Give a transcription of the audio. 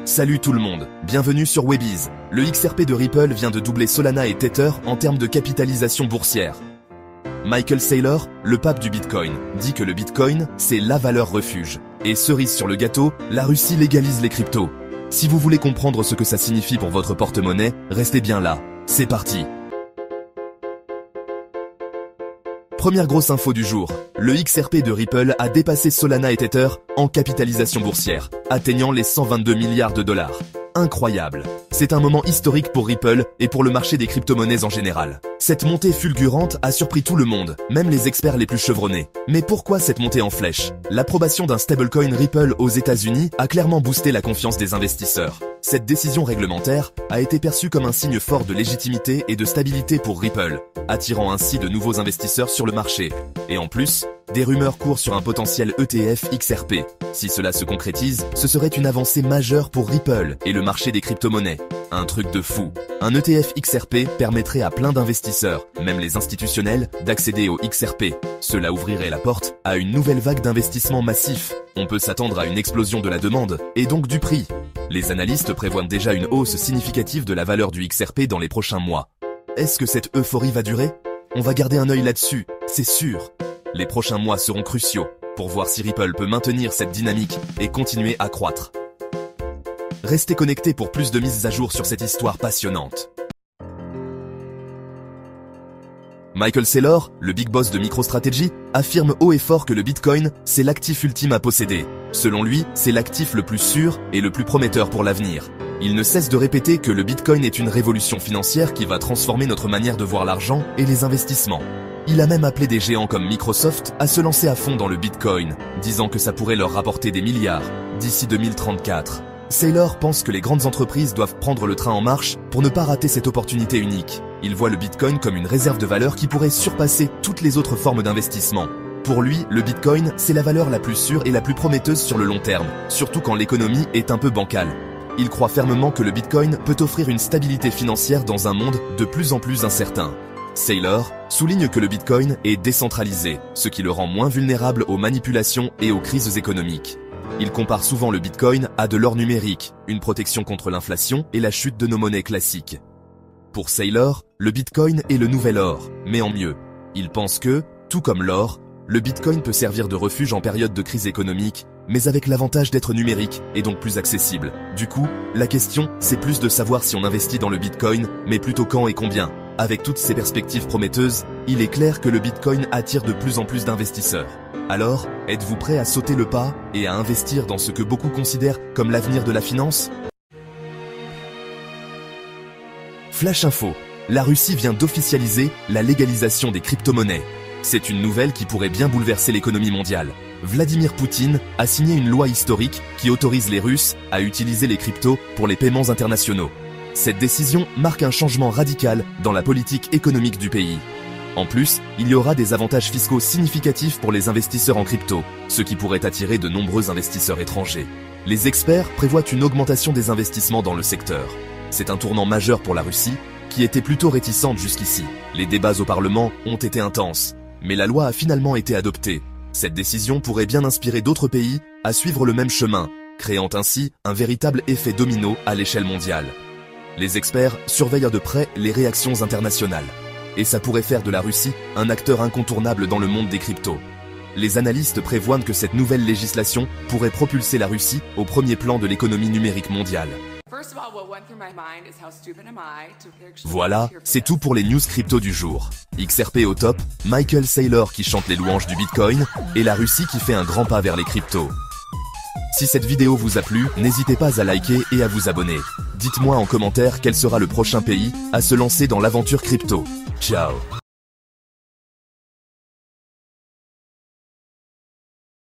Salut tout le monde, bienvenue sur Webiz. Le XRP de Ripple vient de doubler Solana et Tether en termes de capitalisation boursière. Michael Saylor, le pape du Bitcoin, dit que le Bitcoin, c'est la valeur refuge. Et cerise sur le gâteau, la Russie légalise les cryptos. Si vous voulez comprendre ce que ça signifie pour votre porte-monnaie, restez bien là. C'est parti. Première grosse info du jour, le XRP de Ripple a dépassé Solana et Tether en capitalisation boursière, atteignant les 122 milliards de dollars. Incroyable. C'est un moment historique pour Ripple et pour le marché des crypto-monnaies en général. Cette montée fulgurante a surpris tout le monde, même les experts les plus chevronnés. Mais pourquoi cette montée en flèche? L'approbation d'un stablecoin Ripple aux États-Unis a clairement boosté la confiance des investisseurs. Cette décision réglementaire a été perçue comme un signe fort de légitimité et de stabilité pour Ripple, attirant ainsi de nouveaux investisseurs sur le marché. Et en plus, des rumeurs courent sur un potentiel ETF XRP. Si cela se concrétise, ce serait une avancée majeure pour Ripple et le marché des crypto-monnaies. Un truc de fou. Un ETF XRP permettrait à plein d'investisseurs, même les institutionnels, d'accéder au XRP. Cela ouvrirait la porte à une nouvelle vague d'investissements massifs. On peut s'attendre à une explosion de la demande, et donc du prix. Les analystes prévoient déjà une hausse significative de la valeur du XRP dans les prochains mois. Est-ce que cette euphorie va durer? On va garder un œil là-dessus, c'est sûr. Les prochains mois seront cruciaux pour voir si Ripple peut maintenir cette dynamique et continuer à croître. Restez connectés pour plus de mises à jour sur cette histoire passionnante. Michael Saylor, le big boss de MicroStrategy, affirme haut et fort que le Bitcoin, c'est l'actif ultime à posséder. Selon lui, c'est l'actif le plus sûr et le plus prometteur pour l'avenir. Il ne cesse de répéter que le Bitcoin est une révolution financière qui va transformer notre manière de voir l'argent et les investissements. Il a même appelé des géants comme Microsoft à se lancer à fond dans le Bitcoin, disant que ça pourrait leur rapporter des milliards d'ici 2034. Saylor pense que les grandes entreprises doivent prendre le train en marche pour ne pas rater cette opportunité unique. Il voit le Bitcoin comme une réserve de valeur qui pourrait surpasser toutes les autres formes d'investissement. Pour lui, le Bitcoin, c'est la valeur la plus sûre et la plus prometteuse sur le long terme, surtout quand l'économie est un peu bancale. Il croit fermement que le Bitcoin peut offrir une stabilité financière dans un monde de plus en plus incertain. Saylor souligne que le Bitcoin est décentralisé, ce qui le rend moins vulnérable aux manipulations et aux crises économiques. Il compare souvent le Bitcoin à de l'or numérique, une protection contre l'inflation et la chute de nos monnaies classiques. Pour Saylor, le Bitcoin est le nouvel or, mais en mieux. Il pense que, tout comme l'or, le Bitcoin peut servir de refuge en période de crise économique, mais avec l'avantage d'être numérique et donc plus accessible. Du coup, la question, c'est plus de savoir si on investit dans le Bitcoin, mais plutôt quand et combien. Avec toutes ces perspectives prometteuses, il est clair que le Bitcoin attire de plus en plus d'investisseurs. Alors, êtes-vous prêt à sauter le pas et à investir dans ce que beaucoup considèrent comme l'avenir de la finance? Flash info, la Russie vient d'officialiser la légalisation des crypto-monnaies. C'est une nouvelle qui pourrait bien bouleverser l'économie mondiale. Vladimir Poutine a signé une loi historique qui autorise les Russes à utiliser les cryptos pour les paiements internationaux. Cette décision marque un changement radical dans la politique économique du pays. En plus, il y aura des avantages fiscaux significatifs pour les investisseurs en crypto, ce qui pourrait attirer de nombreux investisseurs étrangers. Les experts prévoient une augmentation des investissements dans le secteur. C'est un tournant majeur pour la Russie, qui était plutôt réticente jusqu'ici. Les débats au Parlement ont été intenses, mais la loi a finalement été adoptée. Cette décision pourrait bien inspirer d'autres pays à suivre le même chemin, créant ainsi un véritable effet domino à l'échelle mondiale. Les experts surveillent de près les réactions internationales. Et ça pourrait faire de la Russie un acteur incontournable dans le monde des cryptos. Les analystes prévoient que cette nouvelle législation pourrait propulser la Russie au premier plan de l'économie numérique mondiale. Voilà, c'est tout pour les news crypto du jour. XRP au top, Michael Saylor qui chante les louanges du Bitcoin, et la Russie qui fait un grand pas vers les cryptos. Si cette vidéo vous a plu, n'hésitez pas à liker et à vous abonner. Dites-moi en commentaire quel sera le prochain pays à se lancer dans l'aventure crypto. Ciao.